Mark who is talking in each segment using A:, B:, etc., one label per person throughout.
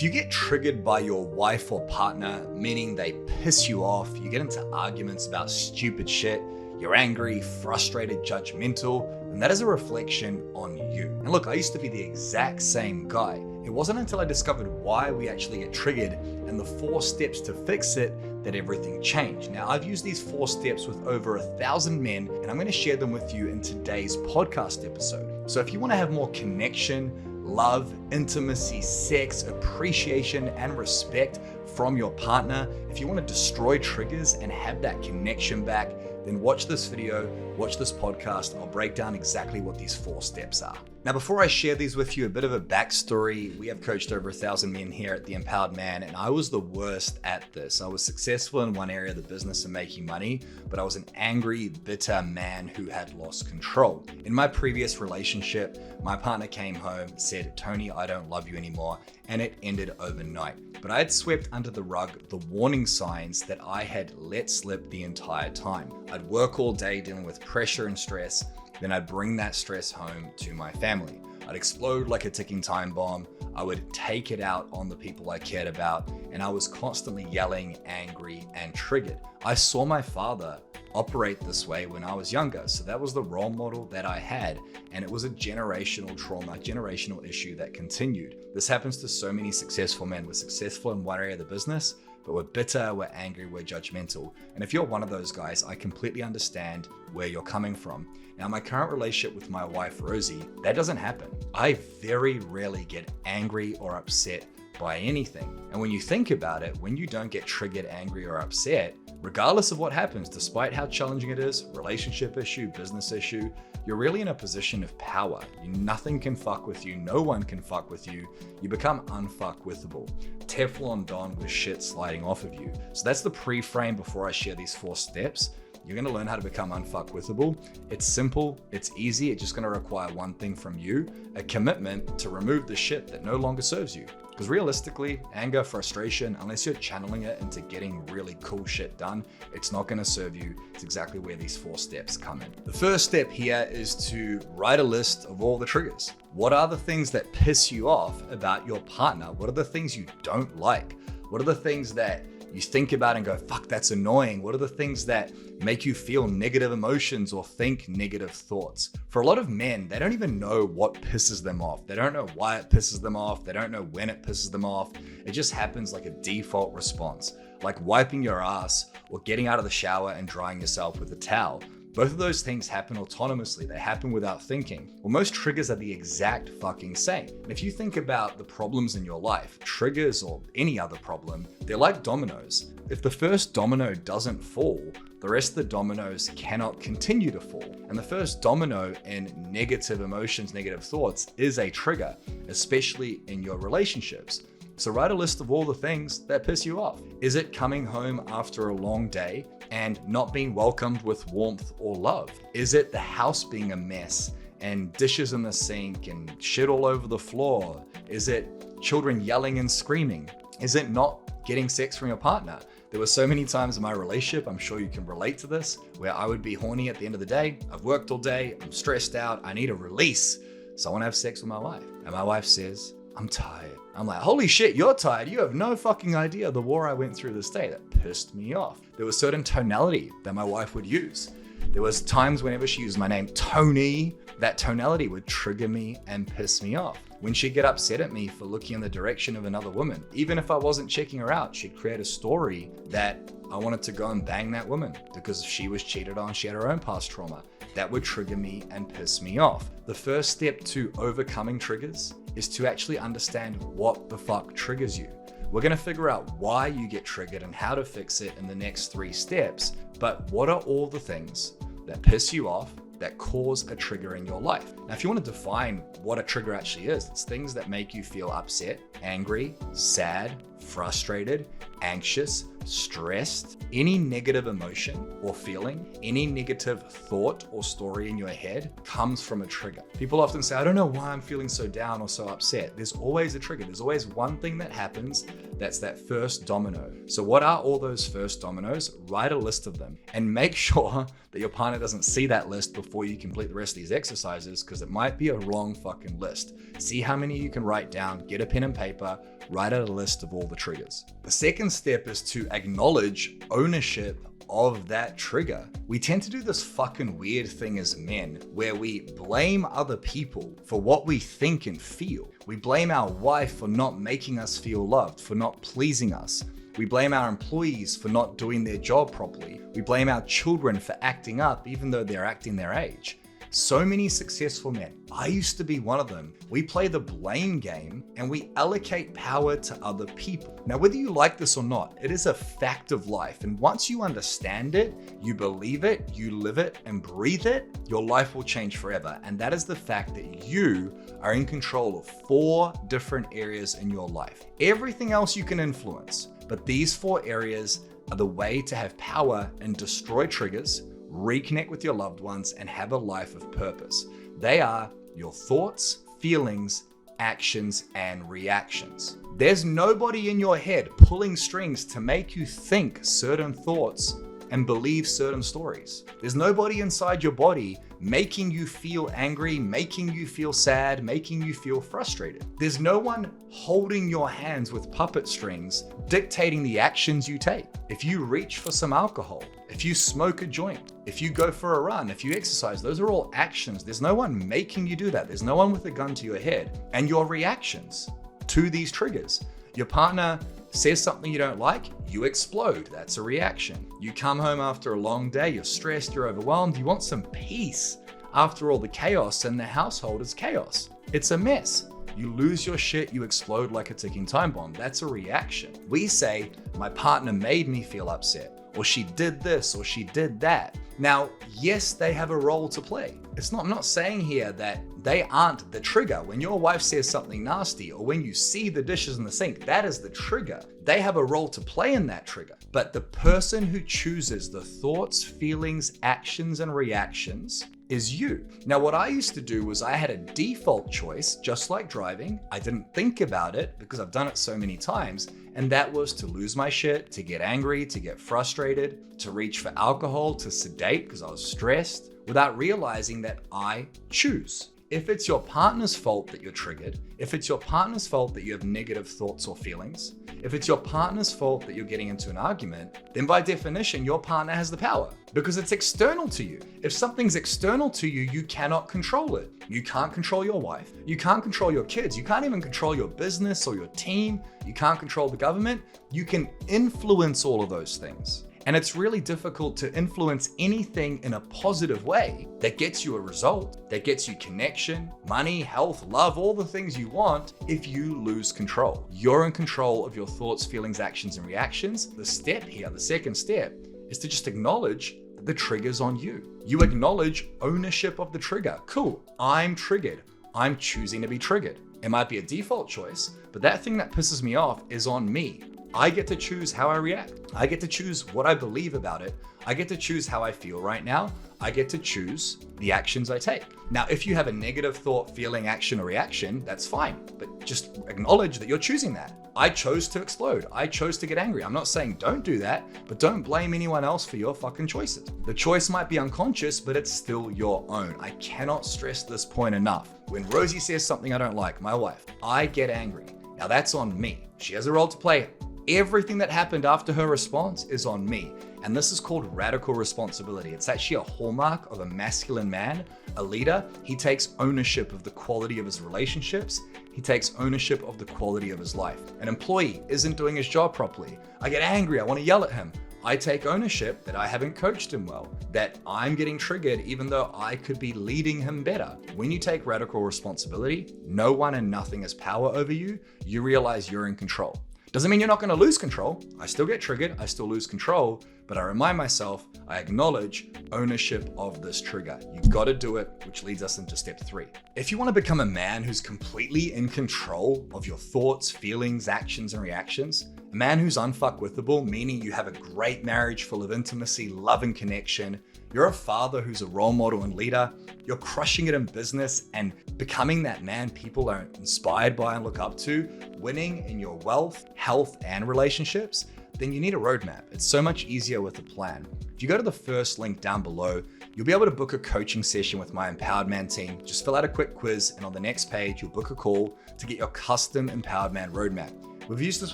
A: If you get triggered by your wife or partner, meaning they piss you off, you get into arguments about stupid shit, you're angry, frustrated, judgmental, then that is a reflection on you. And look, I used to be the exact same guy. It wasn't until I discovered why we actually get triggered and the 4 steps to fix it that everything changed. Now, I've used these 4 steps with over 1,000 men, and I'm going to share them with you in today's podcast episode. So if you want to have more connection, love, intimacy, sex, appreciation, and respect from your partner, if you want to destroy triggers and have that connection back, then watch this video, watch this podcast. I'll break down exactly what these 4 steps are. Now, before I share these with you, a bit of a backstory. We have coached over 1,000 men here at The Empowered Man, and I was the worst at this. I was successful in one area of the business and making money, but I was an angry, bitter man who had lost control. In my previous relationship, my partner came home, said, "Tony, I don't love you anymore," and it ended overnight. But I had swept under the rug the warning signs that I had let slip the entire time. I'd work all day dealing with pressure and stress, then I'd bring that stress home to my family. I'd explode like a ticking time bomb. I would take it out on the people I cared about, and I was constantly yelling, angry, and triggered. I saw my father operate this way when I was younger, so that was the role model that I had, and it was a generational trauma, generational issue that continued. This happens to so many successful men. We're successful in one area of the business, but we're bitter, we're angry, we're judgmental. And if you're one of those guys, I completely understand where you're coming from. Now, my current relationship with my wife, Rosie, that doesn't happen. I very rarely get angry or upset by anything. And when you think about it, when you don't get triggered, angry, or upset, regardless of what happens, despite how challenging it is, relationship issue, business issue, you're really in a position of power. Nothing can fuck with you. No one can fuck with you. You become unfuckwithable. Teflon Don with shit sliding off of you. So that's the pre-frame before I share these 4 steps. You're going to learn how to become unfuckwithable. It's simple, it's easy. It's just going to require one thing from you, a commitment to remove the shit that no longer serves you. Because realistically, anger, frustration, unless you're channeling it into getting really cool shit done, it's not going to serve you. It's exactly where these 4 steps come in. The first step here is to write a list of all the triggers. What are the things that piss you off about your partner? What are the things you don't like? What are the things that you think about and go, fuck, that's annoying? What are the things that make you feel negative emotions or think negative thoughts? For a lot of men, they don't even know what pisses them off. They don't know why it pisses them off. They don't know when it pisses them off. It just happens like a default response, like wiping your ass or getting out of the shower and drying yourself with a towel. Both of those things happen autonomously. They happen without thinking. Well, most triggers are the exact fucking same. And if you think about the problems in your life, triggers or any other problem, they're like dominoes. If the first domino doesn't fall, the rest of the dominoes cannot continue to fall. And the first domino in negative emotions, negative thoughts is a trigger, especially in your relationships. So write a list of all the things that piss you off. Is it coming home after a long day and not being welcomed with warmth or love? Is it the house being a mess and dishes in the sink and shit all over the floor? Is it children yelling and screaming? Is it not getting sex from your partner? There were so many times in my relationship, I'm sure you can relate to this, where I would be horny at the end of the day. I've worked all day, I'm stressed out, I need a release. So I want to have sex with my wife. And my wife says, "I'm tired." I'm like, holy shit, you're tired. You have no fucking idea the war I went through this day. That pissed me off. There was certain tonality that my wife would use. There was times whenever she used my name, Toni, that tonality would trigger me and piss me off. When she'd get upset at me for looking in the direction of another woman, even if I wasn't checking her out, she'd create a story that I wanted to go and bang that woman because she was cheated on, she had her own past trauma. That would trigger me and piss me off. The first step to overcoming triggers is to actually understand what the fuck triggers you. We're gonna figure out why you get triggered and how to fix it in the next 3 steps, but what are all the things that piss you off that cause a trigger in your life? Now, if you want to define what a trigger actually is, it's things that make you feel upset, angry, sad, frustrated, anxious, stressed, any negative emotion or feeling, any negative thought or story in your head comes from a trigger. People often say, I don't know why I'm feeling so down or so upset. There's always a trigger. There's always one thing that happens that's that first domino. So what are all those first dominoes? Write a list of them and make sure that your partner doesn't see that list before you complete the rest of these exercises, because It might be a wrong fucking list. See how many you can write down, get a pen and paper, write out a list of all the triggers. The second step is to acknowledge ownership of that trigger. We tend to do this fucking weird thing as men where we blame other people for what we think and feel. We blame our wife for not making us feel loved, for not pleasing us. We blame our employees for not doing their job properly. We blame our children for acting up even though they're acting their age. So many successful men, I used to be one of them, we play the blame game and we allocate power to other people. Now, whether you like this or not, it is a fact of life. And once you understand it, you believe it, you live it and breathe it, your life will change forever. And that is the fact that you are in control of 4 different areas in your life. Everything else you can influence, but these 4 areas are the way to have power and destroy triggers, reconnect with your loved ones, and have a life of purpose. They are your thoughts, feelings, actions, and reactions. There's nobody in your head pulling strings to make you think certain thoughts and believe certain stories. There's nobody inside your body making you feel angry, making you feel sad, making you feel frustrated. There's no one holding your hands with puppet strings, dictating the actions you take. If you reach for some alcohol, if you smoke a joint, if you go for a run, if you exercise, those are all actions. There's no one making you do that. There's no one with a gun to your head. And your reactions to these triggers. Your partner says something you don't like, you explode. That's a reaction. You come home after a long day, you're stressed, you're overwhelmed, you want some peace. After all the chaos in the household is chaos. It's a mess. You lose your shit, you explode like a ticking time bomb. That's a reaction. We say, my partner made me feel upset, or she did this, or she did that. Now, yes, they have a role to play. I'm not saying here that they aren't the trigger. When your wife says something nasty, or when you see the dishes in the sink, that is the trigger. They have a role to play in that trigger. But the person who chooses the thoughts, feelings, actions, and reactions is you. Now, what I used to do was I had a default choice, just like driving. I didn't think about it because I've done it so many times. And that was to lose my shit, to get angry, to get frustrated, to reach for alcohol, to sedate because I was stressed, without realizing that I choose. If it's your partner's fault that you're triggered, if it's your partner's fault that you have negative thoughts or feelings, if it's your partner's fault that you're getting into an argument, then by definition, your partner has the power because it's external to you. If something's external to you, you cannot control it. You can't control your wife. You can't control your kids. You can't even control your business or your team. You can't control the government. You can influence all of those things. And it's really difficult to influence anything in a positive way that gets you a result, that gets you connection, money, health, love, all the things you want if you lose control. You're in control of your thoughts, feelings, actions, and reactions. The step here, the second step, is to just acknowledge that the trigger's on you. You acknowledge ownership of the trigger. Cool, I'm triggered. I'm choosing to be triggered. It might be a default choice, but that thing that pisses me off is on me. I get to choose how I react. I get to choose what I believe about it. I get to choose how I feel right now. I get to choose the actions I take. Now, if you have a negative thought, feeling, action, or reaction, that's fine, but just acknowledge that you're choosing that. I chose to explode. I chose to get angry. I'm not saying don't do that, but don't blame anyone else for your fucking choices. The choice might be unconscious, but it's still your own. I cannot stress this point enough. When Rosie says something I don't like, my wife, I get angry. Now that's on me. She has a role to play. Everything that happened after her response is on me. And this is called radical responsibility. It's actually a hallmark of a masculine man, a leader. He takes ownership of the quality of his relationships. He takes ownership of the quality of his life. An employee isn't doing his job properly. I get angry. I want to yell at him. I take ownership that I haven't coached him well, that I'm getting triggered even though I could be leading him better. When you take radical responsibility, no one and nothing has power over you. You realize you're in control. Doesn't mean you're not going to lose control. I still get triggered. I still lose control, but I remind myself, I acknowledge ownership of this trigger. You've got to do it, which leads us into step 3. If you want to become a man who's completely in control of your thoughts, feelings, actions, and reactions, a man who's unfuckwithable, meaning you have a great marriage full of intimacy, love, and connection, you're a father who's a role model and leader, you're crushing it in business and becoming that man people are inspired by and look up to, winning in your wealth, health, and relationships, then you need a roadmap. It's so much easier with a plan. If you go to the first link down below, you'll be able to book a coaching session with my Empowered Man team. Just fill out a quick quiz, and on the next page, you'll book a call to get your custom Empowered Man roadmap. We've used this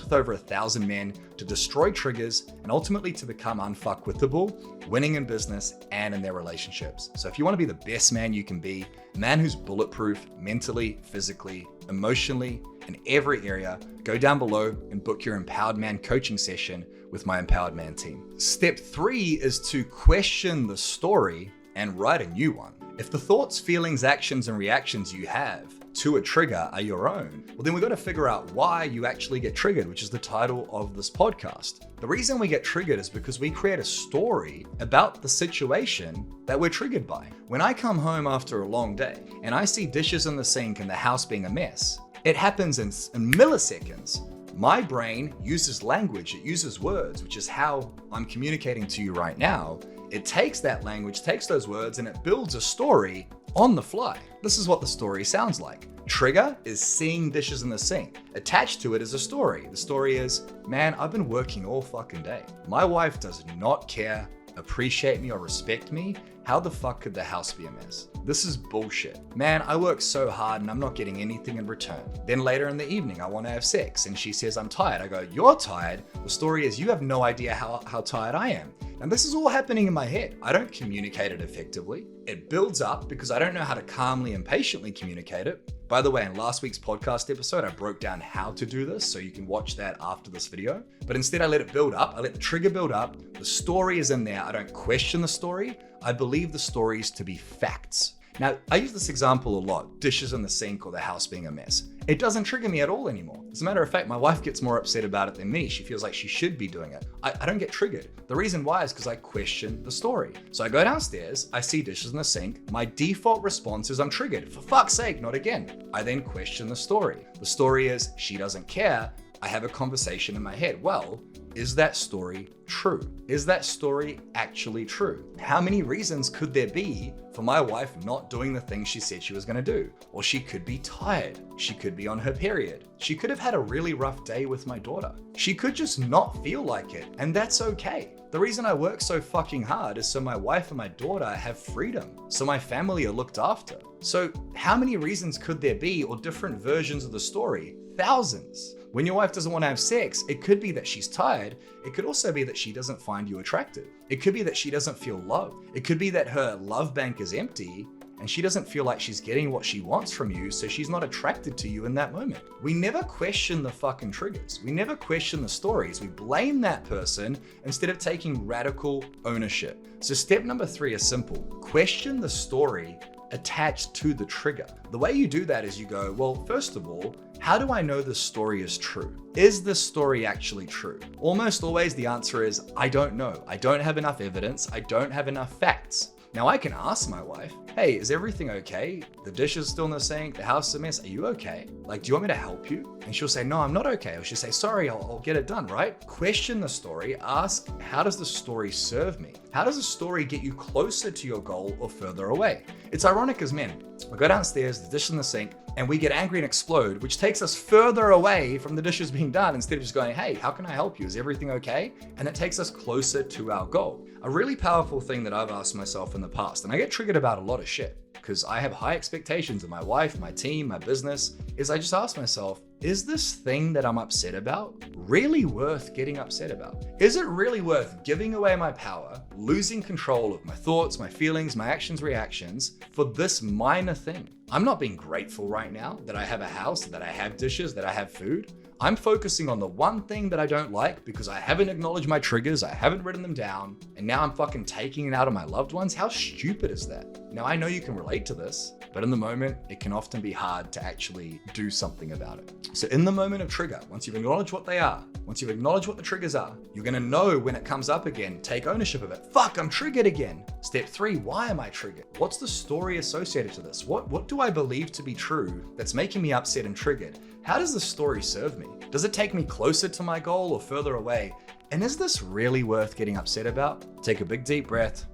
A: with over 1,000 men to destroy triggers and ultimately to become unfuckwittable, winning in business and in their relationships. So if you want to be the best man you can be, a man who's bulletproof mentally, physically, emotionally, in every area, go down below and book your Empowered Man coaching session with my Empowered Man team. Step 3 is to question the story and write a new one. If the thoughts, feelings, actions, and reactions you have to a trigger are your own, well, then we've got to figure out why you actually get triggered, which is the title of this podcast. The reason we get triggered is because we create a story about the situation that we're triggered by. When I come home after a long day and I see dishes in the sink and the house being a mess, it happens in milliseconds. My brain uses language, it uses words, which is how I'm communicating to you right now. It takes that language, takes those words, and it builds a story on the fly. This is what the story sounds like. Trigger is seeing dishes in the sink. Attached to it is a story. The story is, man, I've been working all fucking day. My wife does not care, appreciate me, or respect me. How the fuck could the house be a mess? This is bullshit. Man, I work so hard and I'm not getting anything in return. Then later in the evening, I want to have sex and she says, I'm tired. I go, you're tired? The story is, you have no idea how tired I am. And this is all happening in my head. I don't communicate it effectively. It builds up because I don't know how to calmly and patiently communicate it. By the way, in last week's podcast episode, I broke down how to do this, so you can watch that after this video. But instead, I let it build up. I let the trigger build up. The story is in there. I don't question the story. I believe the stories to be facts. Now, I use this example a lot, dishes in the sink or the house being a mess. It doesn't trigger me at all anymore. As a matter of fact, my wife gets more upset about it than me. She feels like she should be doing it. I don't get triggered. The reason why is because I question the story. So I go downstairs, I see dishes in the sink. My default response is I'm triggered. For fuck's sake, not again. I then question the story. The story is she doesn't care. I have a conversation in my head. Well, is that story true? Is that story actually true? How many reasons could there be for my wife not doing the thing she said she was going to do? Or she could be tired. She could be on her period. She could have had a really rough day with my daughter. She could just not feel like it, and that's okay. The reason I work so fucking hard is so my wife and my daughter have freedom, so my family are looked after. So how many reasons could there be, or different versions of the story? Thousands. When your wife doesn't want to have sex, it could be that she's tired. It could also be that she doesn't find you attractive. It could be that she doesn't feel loved. It could be that her love bank is empty and she doesn't feel like she's getting what she wants from you, so she's not attracted to you in that moment. We never question the fucking triggers. We never question the stories. We blame that person instead of taking radical ownership. So step number 3 is simple. Question the story attached to the trigger. The way you do that is you go, well, first of all, how do I know this story is true? Is this story actually true? Almost always the answer is, I don't know. I don't have enough evidence. I don't have enough facts. Now I can ask my wife, hey, is everything okay? The dish is still in the sink, the house is a mess, are you okay? Like, do you want me to help you? And she'll say, no, I'm not okay. Or she'll say, sorry, I'll get it done, right? Question the story, ask, how does the story serve me? How does the story get you closer to your goal or further away? It's ironic as men. We go downstairs, the dish is in the sink, and we get angry and explode, which takes us further away from the dishes being done instead of just going, hey, how can I help you? Is everything okay? And it takes us closer to our goal. A really powerful thing that I've asked myself in the past, and I get triggered about a lot of shit because I have high expectations of my wife, my team, my business, is I just ask myself, is this thing that I'm upset about really worth getting upset about? Is it really worth giving away my power, losing control of my thoughts, my feelings, my actions, reactions for this minor thing? I'm not being grateful right now that I have a house, that I have dishes, that I have food. I'm focusing on the one thing that I don't like because I haven't acknowledged my triggers, I haven't written them down, and now I'm fucking taking it out on my loved ones. How stupid is that? Now I know you can relate to this, but in the moment, it can often be hard to actually do something about it. So in the moment of trigger, once you've acknowledged what they are, once you've acknowledged what the triggers are, you're gonna know when it comes up again, take ownership of it. Fuck, I'm triggered again. Step 3, why am I triggered? What's the story associated to this? What do I believe to be true that's making me upset and triggered? How does the story serve me? Does it take me closer to my goal or further away? And is this really worth getting upset about? Take a big deep breath.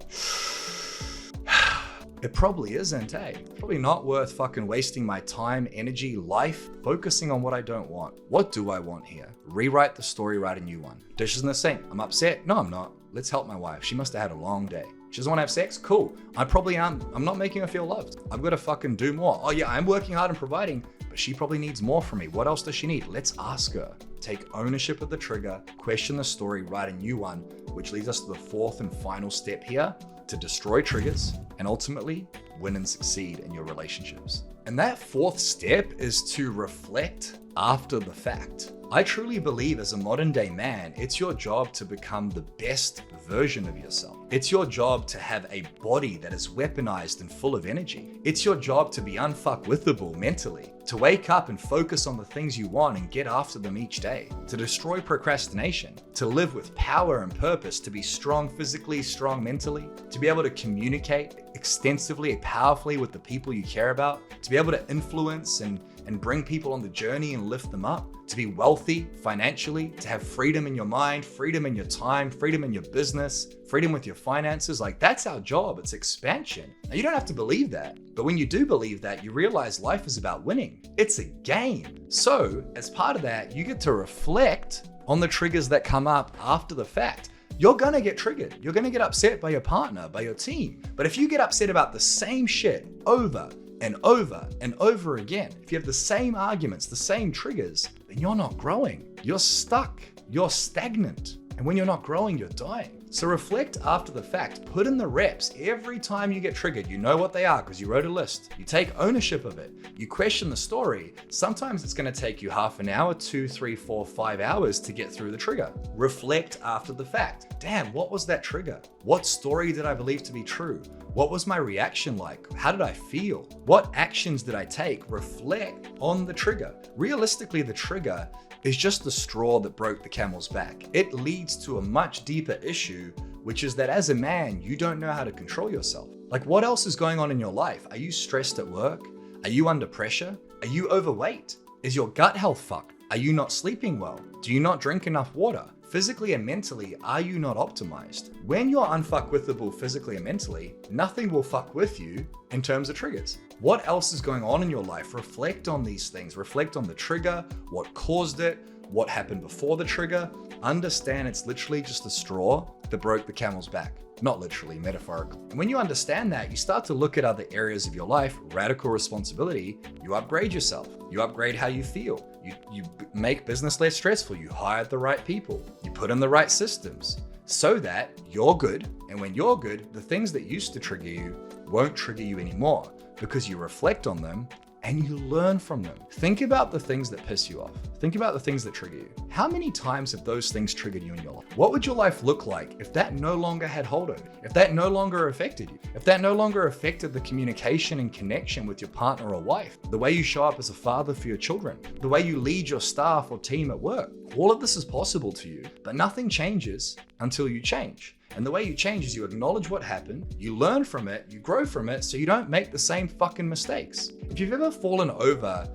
A: It probably isn't, eh? Probably not worth fucking wasting my time, energy, life, focusing on what I don't want. What do I want here? Rewrite the story, write a new one. Dishes in the sink. I'm upset? No, I'm not. Let's help my wife. She must have had a long day. She doesn't want to have sex? Cool. I probably am. I'm not making her feel loved. I've got to fucking do more. Oh yeah, I'm working hard and providing, but she probably needs more from me. What else does she need? Let's ask her. Take ownership of the trigger, question the story, write a new one, which leads us to the fourth and final step here, to destroy triggers and ultimately win and succeed in your relationships. And that fourth step is to reflect after the fact. I truly believe as a modern day man, it's your job to become the best version of yourself. It's your job to have a body that is weaponized and full of energy. It's your job to be unfuckwithable mentally, to wake up and focus on the things you want and get after them each day, to destroy procrastination, to live with power and purpose, to be strong physically, strong mentally, to be able to communicate extensively, powerfully with the people you care about, to be able to influence and bring people on the journey and lift them up, to be wealthy financially, to have freedom in your mind, freedom in your time, freedom in your business, freedom with your finances. Like, that's our job. It's expansion. Now, you don't have to believe that, but when you do believe that, you realize life is about winning. It's a game. So as part of that, you get to reflect on the triggers that come up after the fact. You're gonna get triggered. You're gonna get upset by your partner, by your team. But if you get upset about the same shit over and over and over again, if you have the same arguments, the same triggers, then you're not growing. You're stuck. You're stagnant. And when you're not growing, you're dying. So reflect after the fact. Put in the reps. Every time you get triggered, you know what they are because you wrote a list. You take ownership of it. You question the story. Sometimes it's going to take you half an hour, 2, 3, 4, 5 hours to get through the trigger. Reflect after the fact. Damn, what was that trigger? What story did I believe to be true? What was my reaction like? How did I feel? What actions did I take? Reflect on the trigger. Realistically, the trigger is just the straw that broke the camel's back. It leads to a much deeper issue, which is that as a man, you don't know how to control yourself. Like, what else is going on in your life? Are you stressed at work? Are you under pressure? Are you overweight? Is your gut health fucked? Are you not sleeping well? Do you not drink enough water? Physically and mentally, are you not optimized? When you're unfuckwithable physically and mentally, nothing will fuck with you in terms of triggers. What else is going on in your life? Reflect on these things. Reflect on the trigger, what caused it, what happened before the trigger. Understand it's literally just the straw that broke the camel's back. Not literally, metaphorically. And when you understand that, you start to look at other areas of your life, radical responsibility, you upgrade yourself. You upgrade how you feel. You make business less stressful. You hire the right people. You put in the right systems so that you're good. And when you're good, the things that used to trigger you won't trigger you anymore because you reflect on them and you learn from them. Think about the things that piss you off. Think about the things that trigger you. How many times have those things triggered you in your life? What would your life look like if that no longer had hold over you? If that no longer affected you? If that no longer affected the communication and connection with your partner or wife? The way you show up as a father for your children? The way you lead your staff or team at work? All of this is possible to you, but nothing changes until you change. And the way you change is you acknowledge what happened, you learn from it, you grow from it, so you don't make the same fucking mistakes. If you've ever fallen over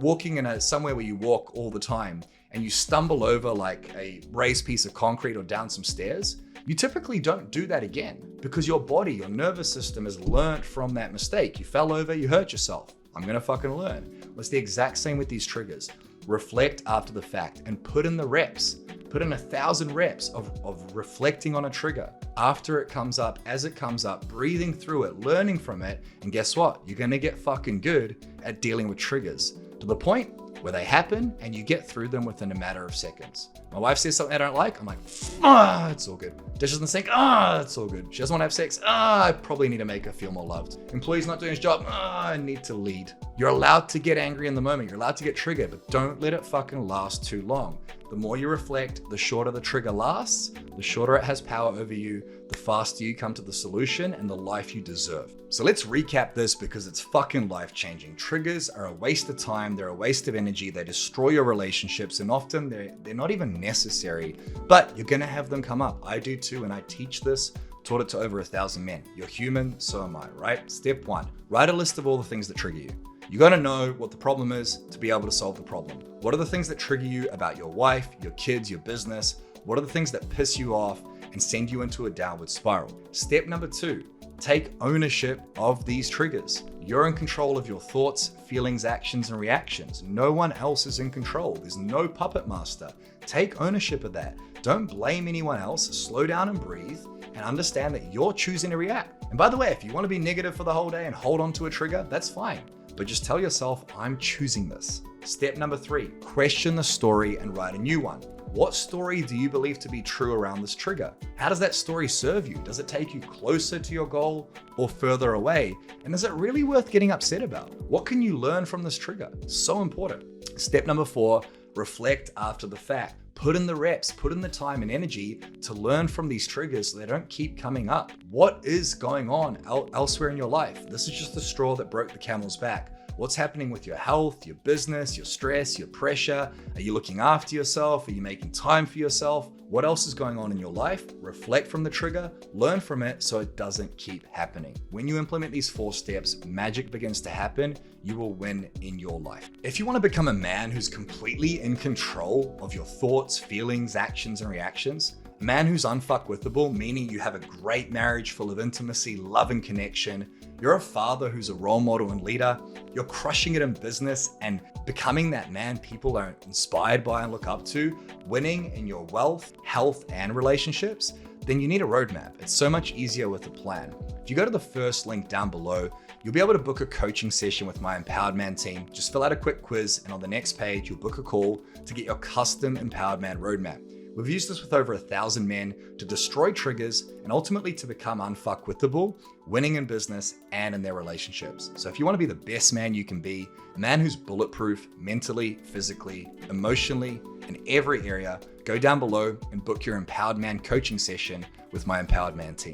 A: walking in somewhere where you walk all the time and you stumble over like a raised piece of concrete or down some stairs, you typically don't do that again because your body, your nervous system has learned from that mistake. You fell over, you hurt yourself. I'm gonna fucking learn. Well, it's the exact same with these triggers. Reflect after the fact and put in the reps. Put in 1,000 reps of reflecting on a trigger after it comes up, as it comes up, breathing through it, learning from it. And guess what? You're gonna get fucking good at dealing with triggers to the point where they happen and you get through them within a matter of seconds. My wife says something I don't like, I'm like, it's all good. Dishes in the sink, it's all good. She doesn't want to have sex, I probably need to make her feel more loved. Employee's not doing his job, I need to lead. You're allowed to get angry in the moment, you're allowed to get triggered, but don't let it fucking last too long. The more you reflect, the shorter the trigger lasts, the shorter it has power over you, the faster you come to the solution and the life you deserve. So let's recap this because it's fucking life-changing. Triggers are a waste of time, they're a waste of energy, they destroy your relationships, and often they're not even necessary, but you're gonna have them come up. I do too, and I teach this, taught it to over 1,000 men. You're human, so am I, right? Step 1, write a list of all the things that trigger you. You gotta know what the problem is to be able to solve the problem. What are the things that trigger you about your wife, your kids, your business? What are the things that piss you off and send you into a downward spiral? Step number 2, take ownership of these triggers. You're in control of your thoughts, feelings, actions, and reactions. No one else is in control. There's no puppet master. Take ownership of that. Don't blame anyone else. Slow down and breathe and understand that you're choosing to react. And by the way, if you want to be negative for the whole day and hold on to a trigger, that's fine. But just tell yourself, I'm choosing this. Step number 3, question the story and write a new one. What story do you believe to be true around this trigger? How does that story serve you? Does it take you closer to your goal or further away? And is it really worth getting upset about? What can you learn from this trigger? So important. Step number 4, reflect after the fact. Put in the reps, put in the time and energy to learn from these triggers so they don't keep coming up. What is going on elsewhere in your life? This is just the straw that broke the camel's back. What's happening with your health, your business, your stress, your pressure? Are you looking after yourself? Are you making time for yourself? What else is going on in your life? Reflect from the trigger, learn from it so it doesn't keep happening. When you implement these 4 steps, magic begins to happen. You will win in your life. If you want to become a man who's completely in control of your thoughts, feelings, actions, and reactions, a man who's unfuckwithable, meaning you have a great marriage full of intimacy, love, and connection. You're a father who's a role model and leader. You're crushing it in business and becoming that man people are inspired by and look up to, winning in your wealth, health, and relationships, then you need a roadmap. It's so much easier with a plan. If you go to the first link down below, you'll be able to book a coaching session with my Empowered Man team. Just fill out a quick quiz, and on the next page, you'll book a call to get your custom Empowered Man roadmap. We've used this with over 1,000 men to destroy triggers and ultimately to become unfuckwithable, winning in business and in their relationships. So if you want to be the best man you can be, a man who's bulletproof mentally, physically, emotionally, in every area, go down below and book your Empowered Man coaching session with my Empowered Man team.